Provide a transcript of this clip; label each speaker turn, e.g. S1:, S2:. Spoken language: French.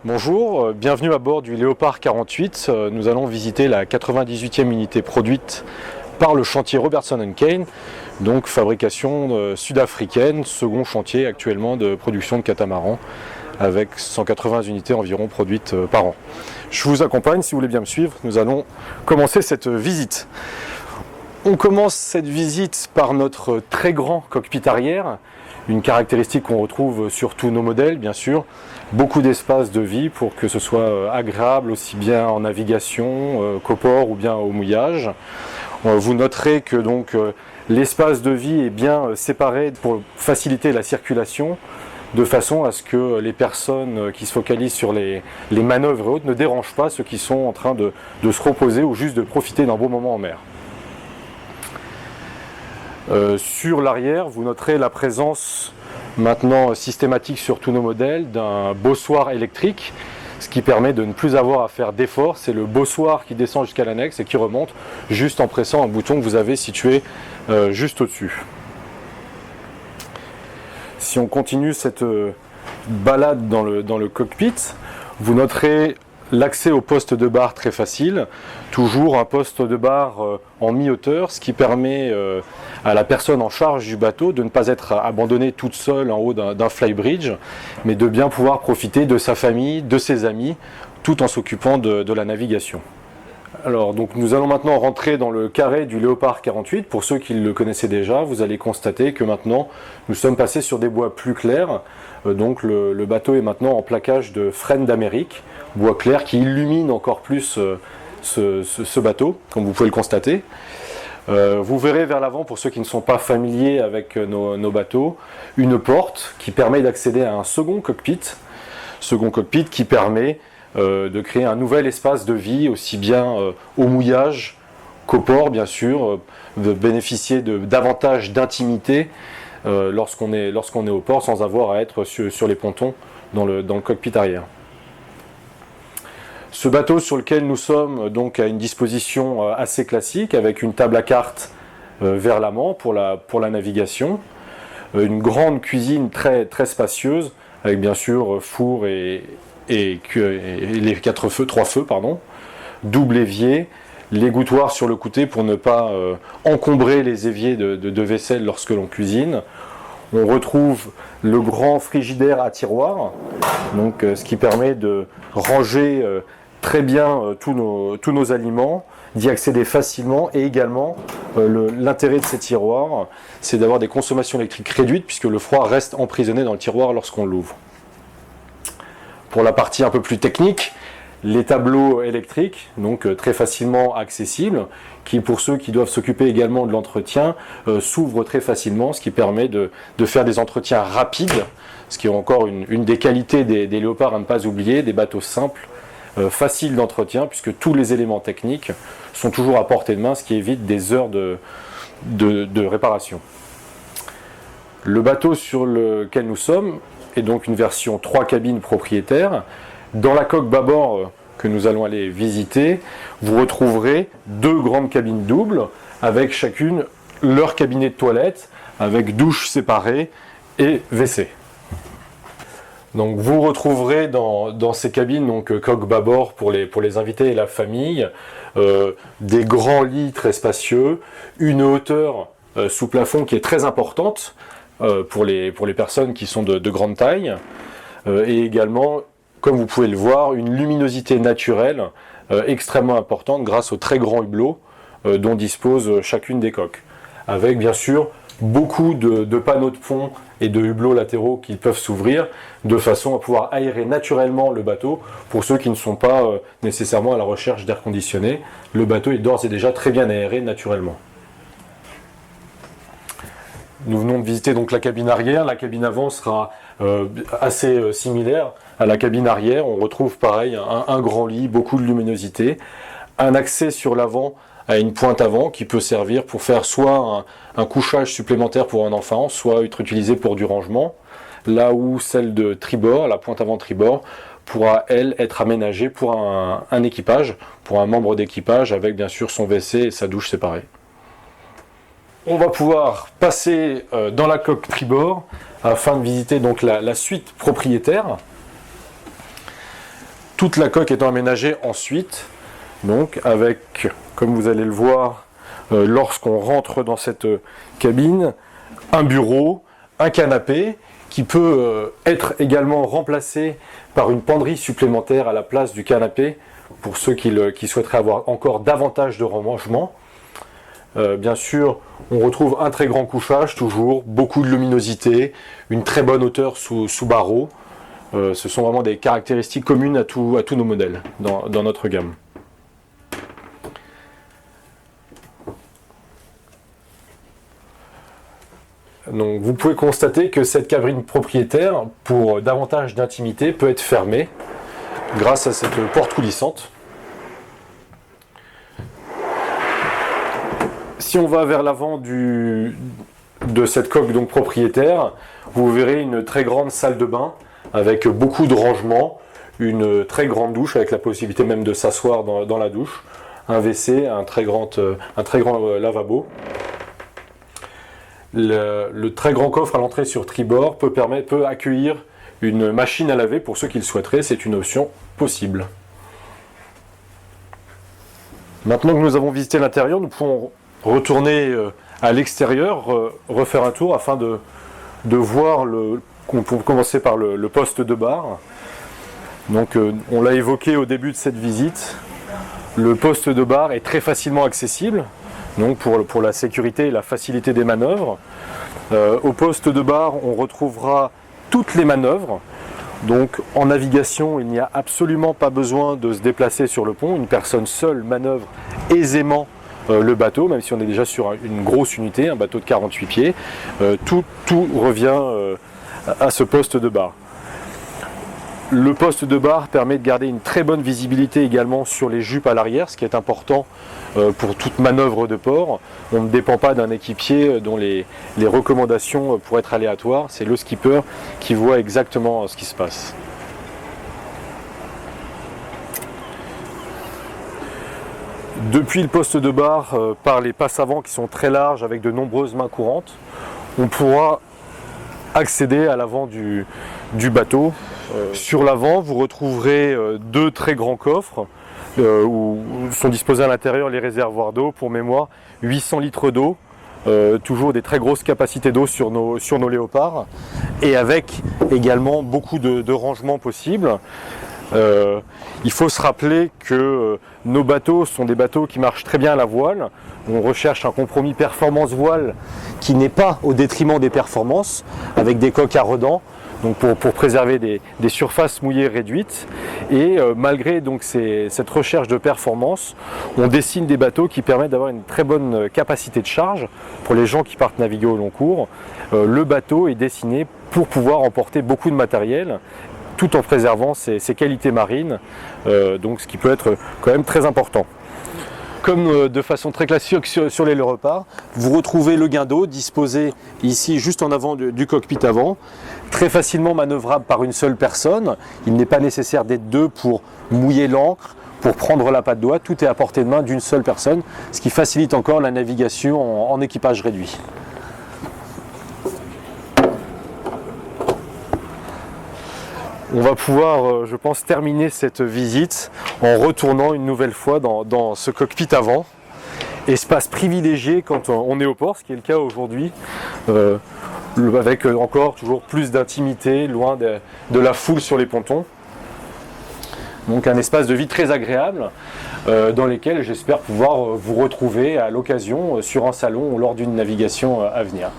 S1: Bonjour, bienvenue à bord du Léopard 48. Nous allons visiter la 98e unité produite par le chantier Robertson & Kane, donc fabrication sud-africaine, second chantier actuellement de production de catamarans, avec 180 unités environ produites par an. Je vous accompagne, si vous voulez bien me suivre, nous allons commencer cette visite. On commence cette visite par notre très grand cockpit arrière, une caractéristique qu'on retrouve sur tous nos modèles, bien sûr. Beaucoup d'espace de vie pour que ce soit agréable aussi bien en navigation qu'au port ou bien au mouillage. Vous noterez que donc l'espace de vie est bien séparé pour faciliter la circulation, de façon à ce que les personnes qui se focalisent sur les manœuvres et autres ne dérangent pas ceux qui sont en train de se reposer ou juste de profiter d'un beau moment en mer. Sur l'arrière, vous noterez la présence maintenant systématique sur tous nos modèles d'un bossoir électrique, ce qui permet de ne plus avoir à faire d'efforts. C'est le bossoir qui descend jusqu'à l'annexe et qui remonte juste en pressant un bouton que vous avez situé juste au-dessus. Si on continue cette balade dans le cockpit, vous noterez l'accès au poste de barre très facile, toujours un poste de barre en mi-hauteur, ce qui permet à la personne en charge du bateau de ne pas être abandonnée toute seule en haut d'un flybridge, mais de bien pouvoir profiter de sa famille, de ses amis, tout en s'occupant de la navigation. Alors, donc, nous allons maintenant rentrer dans le carré du Léopard 48. Pour ceux qui le connaissaient déjà, vous allez constater que maintenant nous sommes passés sur des bois plus clairs. Donc le bateau est maintenant en plaquage de frêne d'Amérique, bois clair qui illumine encore plus ce bateau, comme vous pouvez le constater. Vous verrez vers l'avant, pour ceux qui ne sont pas familiers avec nos bateaux, une porte qui permet d'accéder à un second cockpit qui permet de créer un nouvel espace de vie, aussi bien au mouillage qu'au port, bien sûr, de bénéficier de davantage d'intimité lorsqu'on est au port, sans avoir à être sur les pontons dans le cockpit arrière. Ce bateau sur lequel nous sommes donc a une disposition assez classique, avec une table à cartes vers l'amont pour la navigation, une grande cuisine très, très spacieuse, avec bien sûr four et les 3 feux, double évier, l'égouttoir sur le côté pour ne pas encombrer les éviers de vaisselle lorsque l'on cuisine. On retrouve le grand frigidaire à tiroir, donc, ce qui permet de ranger très bien tous nos aliments, d'y accéder facilement, et également l'intérêt de ces tiroirs, c'est d'avoir des consommations électriques réduites puisque le froid reste emprisonné dans le tiroir lorsqu'on l'ouvre. Pour la partie un peu plus technique, les tableaux électriques, donc très facilement accessibles, qui pour ceux qui doivent s'occuper également de l'entretien, s'ouvrent très facilement, ce qui permet de faire des entretiens rapides, ce qui est encore une des qualités des Léopards à ne pas oublier, des bateaux simples, faciles d'entretien, puisque tous les éléments techniques sont toujours à portée de main, ce qui évite des heures de réparation. Le bateau sur lequel nous sommes est donc une version 3 cabines propriétaires. Dans la coque bâbord que nous allons aller visiter, vous retrouverez 2 grandes cabines doubles, avec chacune leur cabinet de toilette, avec douche séparée et WC. Donc vous retrouverez dans ces cabines, donc coque bâbord pour les invités et la famille, des grands lits très spacieux, une hauteur sous plafond qui est très importante pour les personnes qui sont de grande taille, et également, comme vous pouvez le voir, une luminosité naturelle extrêmement importante grâce aux très grands hublots dont dispose chacune des coques, avec bien sûr beaucoup de panneaux de pont et de hublots latéraux qui peuvent s'ouvrir de façon à pouvoir aérer naturellement le bateau. Pour ceux qui ne sont pas nécessairement à la recherche d'air conditionné, le bateau est d'ores et déjà très bien aéré naturellement. Nous venons de visiter donc la cabine arrière. La cabine avant sera assez similaire à la cabine arrière. On retrouve pareil un grand lit, beaucoup de luminosité, un accès sur l'avant à une pointe avant qui peut servir pour faire soit un couchage supplémentaire pour un enfant, soit être utilisé pour du rangement, là où celle de tribord, la pointe avant tribord, pourra elle être aménagée pour un équipage, pour un membre d'équipage avec bien sûr son WC et sa douche séparée. On va pouvoir passer dans la coque tribord afin de visiter donc la suite propriétaire. Toute la coque étant aménagée ensuite, donc avec, comme vous allez le voir, lorsqu'on rentre dans cette cabine, un bureau, un canapé, qui peut être également remplacé par une penderie supplémentaire à la place du canapé, pour ceux qui souhaiteraient avoir encore davantage de rangement. Bien sûr, on retrouve un très grand couchage, toujours, beaucoup de luminosité, une très bonne hauteur sous barreaux. Ce sont vraiment des caractéristiques communes à tous nos modèles dans notre gamme. Donc, vous pouvez constater que cette cabine propriétaire, pour davantage d'intimité, peut être fermée grâce à cette porte coulissante. Si on va vers l'avant de cette coque donc propriétaire, vous verrez une très grande salle de bain avec beaucoup de rangements, une très grande douche avec la possibilité même de s'asseoir dans la douche, un WC, un très grand lavabo. Le très grand coffre à l'entrée sur tribord peut accueillir une machine à laver pour ceux qui le souhaiteraient, c'est une option possible. Maintenant que nous avons visité l'intérieur, nous pouvons retourner à l'extérieur, refaire un tour afin de voir on peut commencer par le poste de bar. Donc on l'a évoqué au début de cette visite, le poste de bar est très facilement accessible, donc pour la sécurité et la facilité des manœuvres. Au poste de bar, on retrouvera toutes les manœuvres. Donc en navigation, il n'y a absolument pas besoin de se déplacer sur le pont. Une personne seule manœuvre aisément le bateau, même si on est déjà sur une grosse unité, un bateau de 48 pieds. Tout revient à ce poste de bar. Le poste de bar permet de garder une très bonne visibilité également sur les jupes à l'arrière, ce qui est important pour toute manœuvre de port. On ne dépend pas d'un équipier dont les recommandations pourraient être aléatoires. C'est le skipper qui voit exactement ce qui se passe. Depuis le poste de bar, par les passes avant qui sont très larges avec de nombreuses mains courantes, on pourra accéder à l'avant du bateau. Sur l'avant, vous retrouverez deux très grands coffres où sont disposés à l'intérieur les réservoirs d'eau. Pour mémoire, 800 litres d'eau, toujours des très grosses capacités d'eau sur nos léopards, et avec également beaucoup de rangements possibles. Il faut se rappeler que nos bateaux sont des bateaux qui marchent très bien à la voile. On recherche un compromis performance-voile qui n'est pas au détriment des performances, avec des coques à redans, donc pour préserver des surfaces mouillées réduites. Et malgré donc cette recherche de performance, on dessine des bateaux qui permettent d'avoir une très bonne capacité de charge pour les gens qui partent naviguer au long cours. Le bateau est dessiné pour pouvoir emporter beaucoup de matériel, tout en préservant ses qualités marines, donc ce qui peut être quand même très important. Comme de façon très classique sur les léopards, vous retrouvez le guindeau disposé ici juste en avant du cockpit avant, très facilement manœuvrable par une seule personne. Il n'est pas nécessaire d'être deux pour mouiller l'ancre, pour prendre la patte d'oie, tout est à portée de main d'une seule personne, ce qui facilite encore la navigation en équipage réduit. On va pouvoir, je pense, terminer cette visite en retournant une nouvelle fois dans ce cockpit avant. Espace privilégié quand on est au port, ce qui est le cas aujourd'hui, avec encore toujours plus d'intimité, loin de la foule sur les pontons. Donc un espace de vie très agréable, dans lequel j'espère pouvoir vous retrouver à l'occasion sur un salon ou lors d'une navigation à venir.